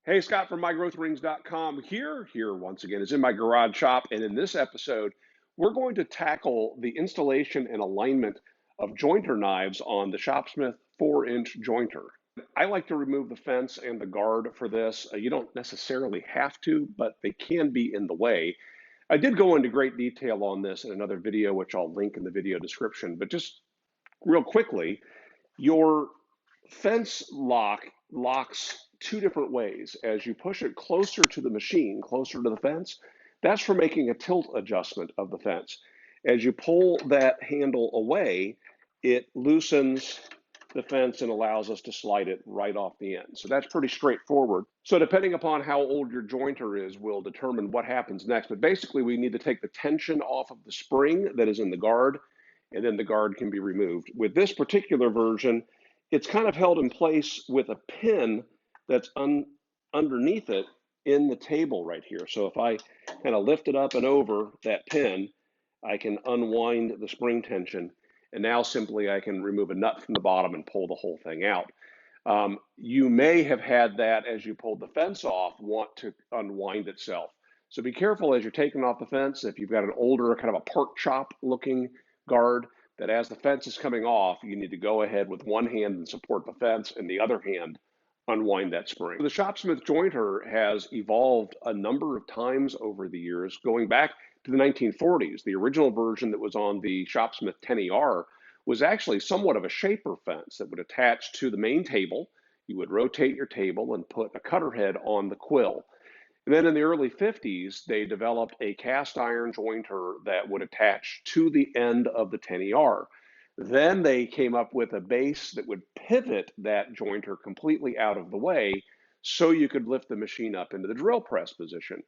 Hey, Scott from MyGrowthRings.com here once again is in my garage shop, and in this episode, we're going to tackle the installation and alignment of jointer knives on the Shopsmith 4-inch jointer. I like to remove the fence and the guard for this. You don't necessarily have to, but they can be in the way. I did go into great detail on this in another video, which I'll link in the video description, but just real quickly, your fence locks two different ways. As you push it closer to the machine, closer to the fence, that's for making a tilt adjustment of the fence. As you pull that handle away, it loosens the fence and allows us to slide it right off the end. So that's pretty straightforward. So depending upon how old your jointer is will determine what happens next. But basically we need to take the tension off of the spring that is in the guard, and then the guard can be removed. With this particular version, it's kind of held in place with a pin that's underneath it in the table right here. So if I kind of lift it up and over that pin, I can unwind the spring tension, and now simply I can remove a nut from the bottom and pull the whole thing out. You may have had that as you pulled the fence off want to unwind itself. So be careful as you're taking off the fence. If you've got an older kind of a pork chop looking guard, that as the fence is coming off, you need to go ahead with one hand and support the fence, and the other hand unwind that spring. The Shopsmith jointer has evolved a number of times over the years, going back to the 1940s. The original version that was on the Shopsmith 10ER was actually somewhat of a shaper fence that would attach to the main table. You would rotate your table and put a cutter head on the quill. And then in the early 50s, they developed a cast iron jointer that would attach to the end of the 10ER. Then they came up with a base that would pivot that jointer completely out of the way so you could lift the machine up into the drill press position.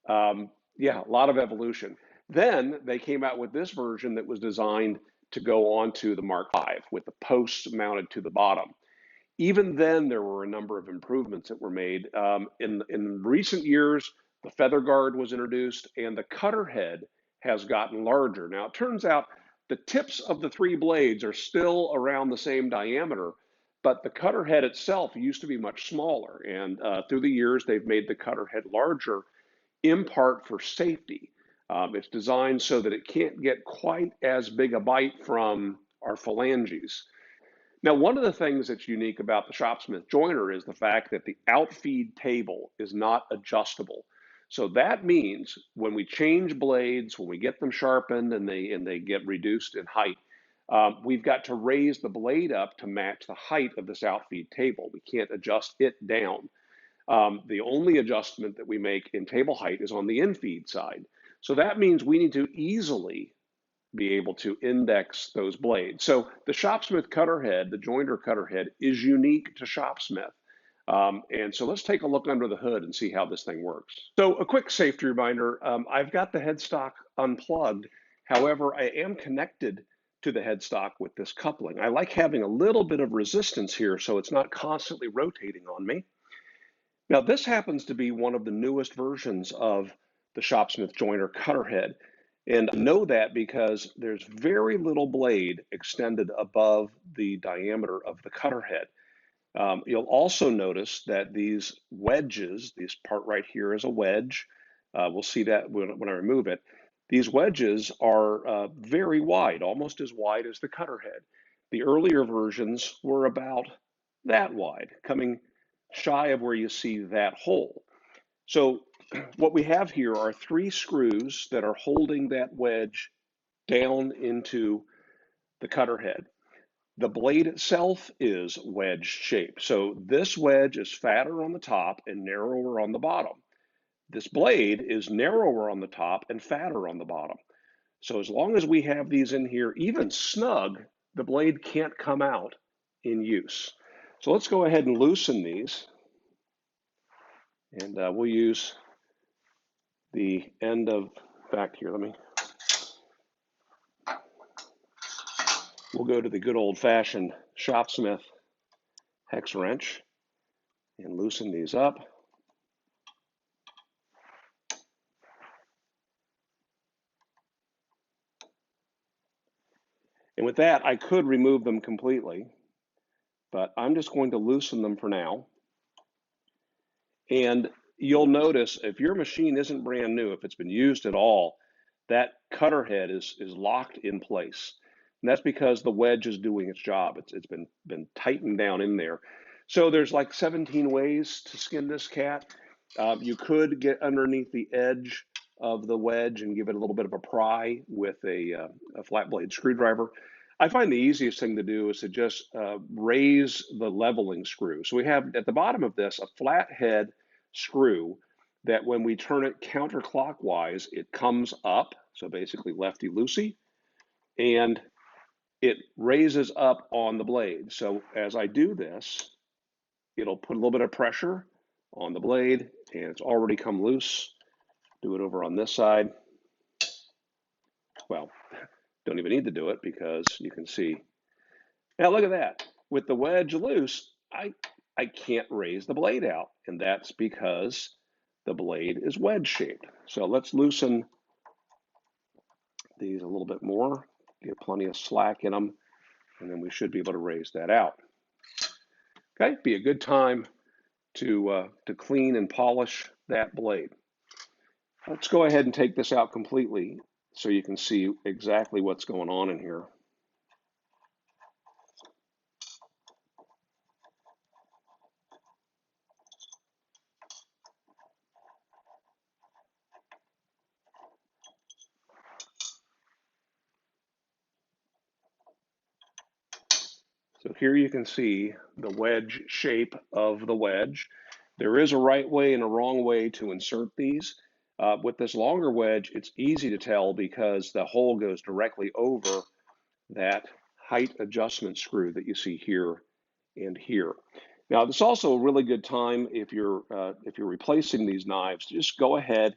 Yeah, a lot of evolution. Then they came out with this version that was designed to go onto the Mark V with the posts mounted to the bottom. Even then, there were a number of improvements that were made. In recent years, the feather guard was introduced and the cutter head has gotten larger. Now, it turns out the tips of the three blades are still around the same diameter, but the cutter head itself used to be much smaller. And through the years, they've made the cutter head larger, in part for safety. It's designed so that it can't get quite as big a bite from our phalanges. Now, one of the things that's unique about the Shopsmith jointer is the fact that the outfeed table is not adjustable. So that means when we change blades, when we get them sharpened and they get reduced in height, we've got to raise the blade up to match the height of this outfeed table. We can't adjust it down. The only adjustment that we make in table height is on the infeed side. So that means we need to easily be able to index those blades. So the Shopsmith cutter head, the jointer cutter head, is unique to Shopsmith. And so let's take a look under the hood and see how this thing works. So a quick safety reminder, I've got the headstock unplugged. However, I am connected to the headstock with this coupling. I like having a little bit of resistance here so it's not constantly rotating on me. Now this happens to be one of the newest versions of the Shopsmith jointer cutter head. And I know that because there's very little blade extended above the diameter of the cutter head. You'll also notice that these wedges, this part right here is a wedge. We'll see that when I remove it. These wedges are very wide, almost as wide as the cutter head. The earlier versions were about that wide, coming shy of where you see that hole. So what we have here are three screws that are holding that wedge down into the cutter head. The blade itself is wedge shaped. So this wedge is fatter on the top and narrower on the bottom. This blade is narrower on the top and fatter on the bottom. So as long as we have these in here even snug, the blade can't come out in use. So let's go ahead and loosen these. And we'll use the end of, back here, we'll go to the good old-fashioned Shopsmith hex wrench and loosen these up. And with that, I could remove them completely, but I'm just going to loosen them for now. And you'll notice if your machine isn't brand new, if it's been used at all, that cutter head is locked in place. And that's because the wedge is doing its job. It's been tightened down in there. So there's like 17 ways to skin this cat. You could get underneath the edge of the wedge and give it a little bit of a pry with a flat blade screwdriver. I find the easiest thing to do is to just raise the leveling screw. So we have at the bottom of this a flat head screw that when we turn it counterclockwise, it comes up, so basically lefty-loosey, and it raises up on the blade. So as I do this, it'll put a little bit of pressure on the blade, and it's already come loose. Do it over on this side. Well, don't even need to do it because you can see. Now look at that. With the wedge loose, I can't raise the blade out, and that's because the blade is wedge shaped. So let's loosen these a little bit more, get plenty of slack in them, and then we should be able to raise that out. Okay, be a good time to clean and polish that blade. Let's go ahead and take this out completely so you can see exactly what's going on in here. So here you can see the wedge shape of the wedge. There is a right way and a wrong way to insert these. With this longer wedge, it's easy to tell because the hole goes directly over that height adjustment screw that you see here and here. Now, this is also a really good time if you're replacing these knives, just go ahead,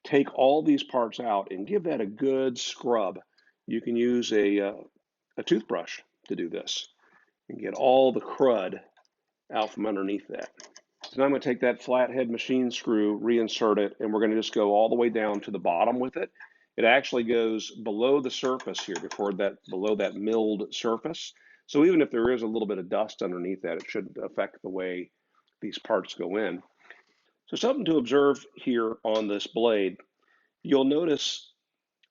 take all these parts out and give that a good scrub. You can use a toothbrush to do this and get all the crud out from underneath that. So now I'm going to take that flathead machine screw, reinsert it, and we're going to just go all the way down to the bottom with it. It actually goes below the surface here, below that milled surface. So even if there is a little bit of dust underneath that, it shouldn't affect the way these parts go in. So something to observe here on this blade, you'll notice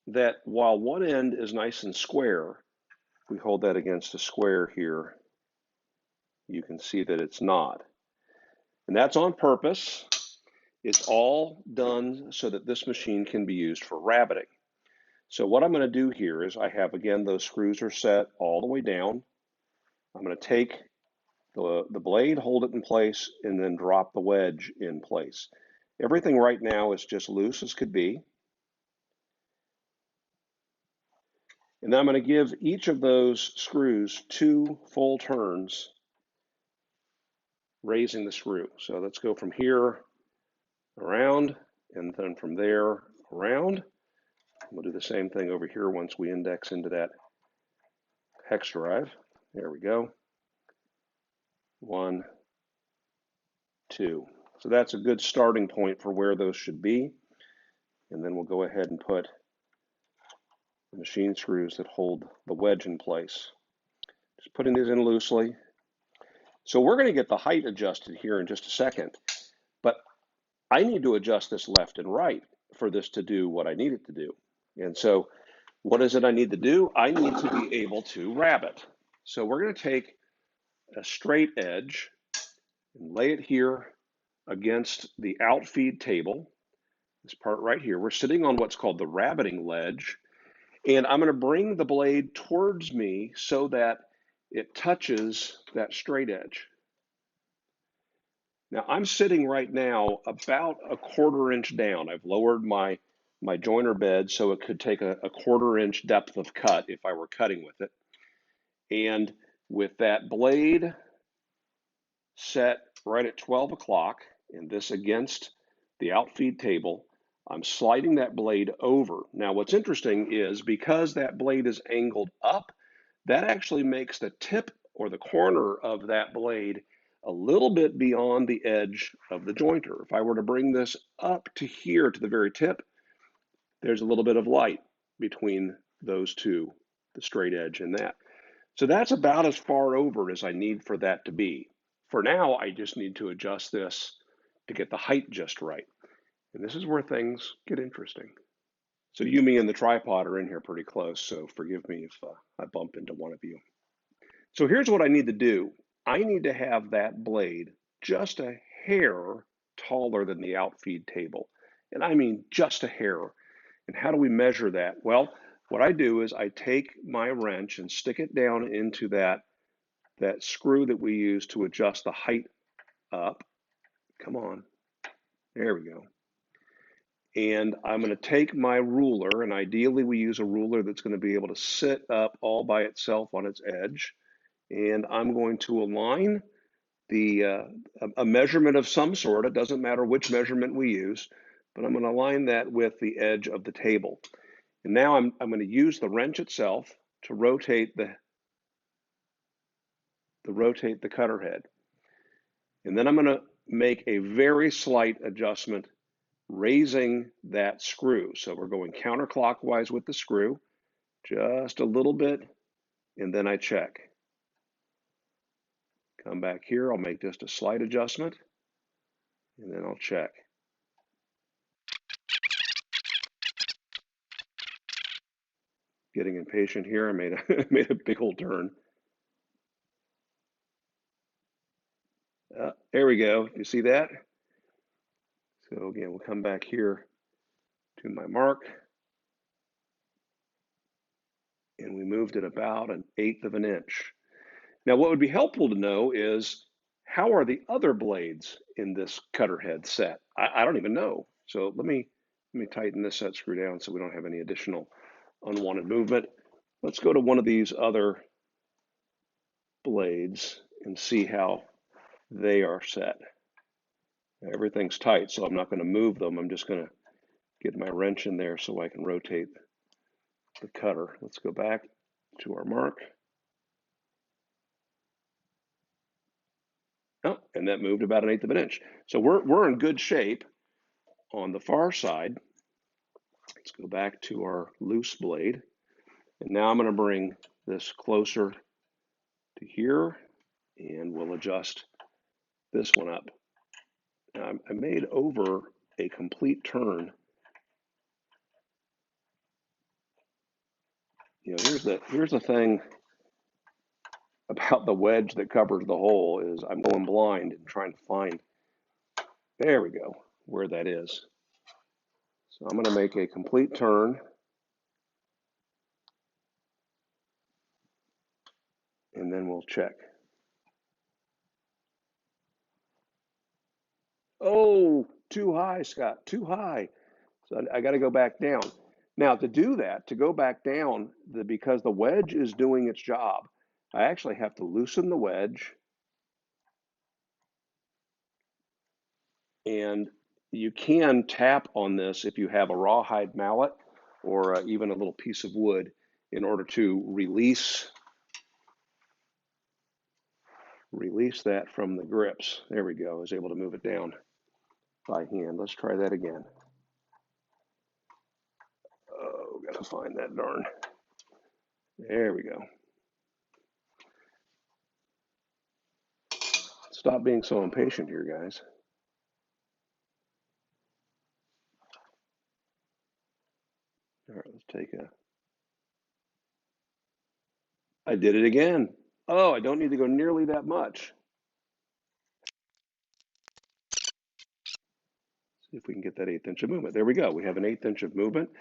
that while one end is nice and square, we hold that against a square here, you can see that it's not. And that's on purpose. It's all done so that this machine can be used for rabbiting. So what I'm going to do here is I have, again, those screws are set all the way down. I'm going to take the blade, hold it in place, and then drop the wedge in place. Everything right now is just loose as could be. And then I'm going to give each of those screws 2 full turns, raising the screw. So let's go from here around, and then from there around. We'll do the same thing over here once we index into that hex drive. There we go. 1, 2. So that's a good starting point for where those should be. And then we'll go ahead and put the machine screws that hold the wedge in place. Just putting these in loosely. So we're going to get the height adjusted here in just a second, but I need to adjust this left and right for this to do what I need it to do. And so what is it I need to do? I need to be able to rabbit. So we're going to take a straight edge and lay it here against the outfeed table, this part right here. We're sitting on what's called the rabbiting ledge, and I'm going to bring the blade towards me so that it touches that straight edge. Now I'm sitting right now about a 1/4 inch down. I've lowered my joiner bed so it could take a 1/4 inch depth of cut if I were cutting with it. And with that blade set right at 12 o'clock, and this against the outfeed table, I'm sliding that blade over. Now what's interesting is because that blade is angled up, that actually makes the tip or the corner of that blade a little bit beyond the edge of the jointer. If I were to bring this up to here to the very tip, there's a little bit of light between those two, the straight edge and that. So that's about as far over as I need for that to be. For now, I just need to adjust this to get the height just right. And this is where things get interesting. So you, me, and the tripod are in here pretty close, so forgive me if I bump into one of you. So here's what I need to do. I need to have that blade just a hair taller than the outfeed table. And I mean just a hair. And how do we measure that? Well, what I do is I take my wrench and stick it down into that screw that we use to adjust the height up. Come on. There we go. And I'm going to take my ruler, and ideally we use a ruler that's going to be able to sit up all by itself on its edge. And I'm going to align a measurement of some sort. It doesn't matter which measurement we use, but I'm going to align that with the edge of the table. And now I'm going to use the wrench itself to rotate the cutter head. And then I'm going to make a very slight adjustment, raising that screw. So we're going counterclockwise with the screw, just a little bit, and then I check. Come back here, I'll make just a slight adjustment, and then I'll check. Getting impatient here, I made a big old turn. There we go, you see that? So again, we'll come back here to my mark, and we moved it about 1/8 of an inch. Now, what would be helpful to know is how are the other blades in this cutter head set? I don't even know. So let me tighten this set screw down so we don't have any additional unwanted movement. Let's go to one of these other blades and see how they are set. Everything's tight, so I'm not going to move them. I'm just going to get my wrench in there so I can rotate the cutter. Let's go back to our mark. Oh, and that moved about 1/8 of an inch. So we're in good shape. On the far side, let's go back to our loose blade. And now I'm going to bring this closer to here, and we'll adjust this one up. Now, I made over a complete turn. You know, here's the thing about the wedge that covers the hole is I'm going blind and trying to find, there we go, where that is. So I'm going to make a complete turn, and then we'll check. Oh, too high, Scott, too high. So I got to go back down. Now to do that, to go back down, because the wedge is doing its job, I actually have to loosen the wedge, and you can tap on this if you have a rawhide mallet or even a little piece of wood in order to release that from the grips. There we go. I was able to move it down by hand. Let's try that again. Oh, gotta find that darn. There we go. Stop being so impatient here, guys. All right, let's take a. I did it again. Oh, I don't need to go nearly that much. See if we can get that 1/8 inch of movement. There we go. We have an 1/8 inch of movement.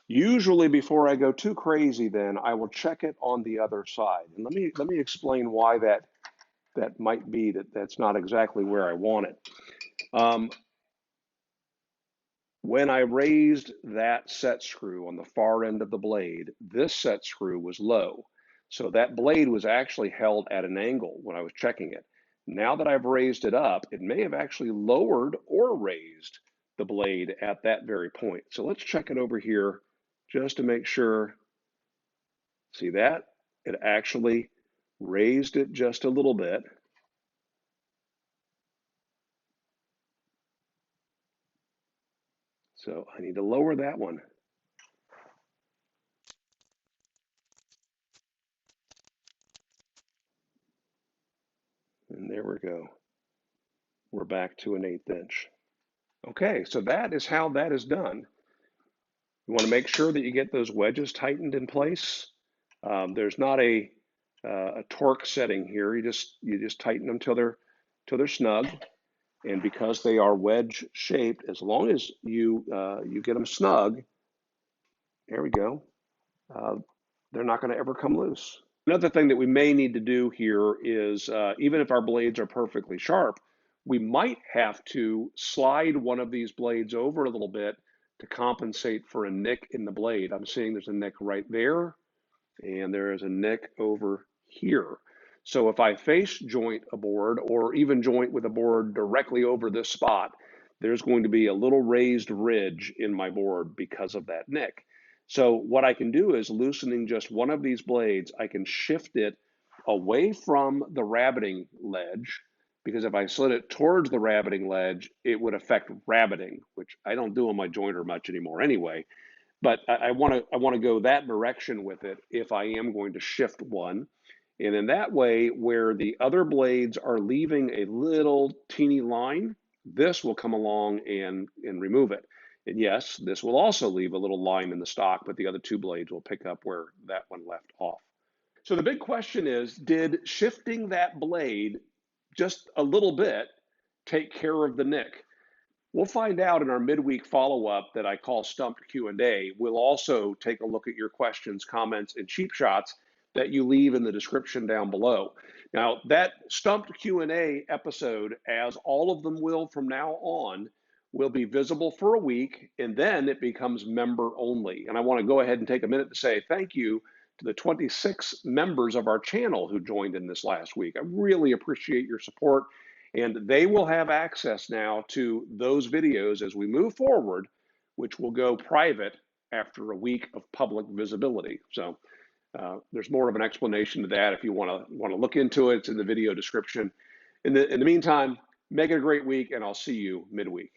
Usually before I go too crazy, then I will check it on the other side. And let me explain why that might be that's not exactly where I want it. When I raised that set screw on the far end of the blade, this set screw was low. So that blade was actually held at an angle when I was checking it. Now that I've raised it up, it may have actually lowered or raised the blade at that very point. So let's check it over here just to make sure. See that? It actually raised it just a little bit. So I need to lower that one. And there we go. We're back to an 1/8 inch. Okay, so that is how that is done. You want to make sure that you get those wedges tightened in place. There's not a torque setting here. You just tighten them till they're snug. And because they are wedge shaped, as long as you get them snug, there we go. Uh, they're not going to ever come loose. Another thing that we may need to do here is even if our blades are perfectly sharp, we might have to slide one of these blades over a little bit to compensate for a nick in the blade. I'm seeing there's a nick right there, and there is a nick over here. So if I face joint a board or even joint with a board directly over this spot, there's going to be a little raised ridge in my board because of that nick. So what I can do is loosening just one of these blades, I can shift it away from the rabbiting ledge, because if I slid it towards the rabbiting ledge, it would affect rabbiting, which I don't do on my jointer much anymore anyway. But I want to go that direction with it if I am going to shift one. And in that way, where the other blades are leaving a little teeny line, this will come along and remove it. And yes, this will also leave a little line in the stock, but the other two blades will pick up where that one left off. So the big question is, did shifting that blade just a little bit take care of the nick? We'll find out in our midweek follow-up that I call Stumped Q&A. We'll also take a look at your questions, comments, and cheap shots that you leave in the description down below. Now, that Stumped Q&A episode, as all of them will from now on, will be visible for a week, and then it becomes member only. And I want to go ahead and take a minute to say thank you to the 26 members of our channel who joined in this last week. I really appreciate your support. And they will have access now to those videos as we move forward, which will go private after a week of public visibility. So there's more of an explanation to that if you want to look into it. It's in the video description. In the meantime, make it a great week, and I'll see you midweek.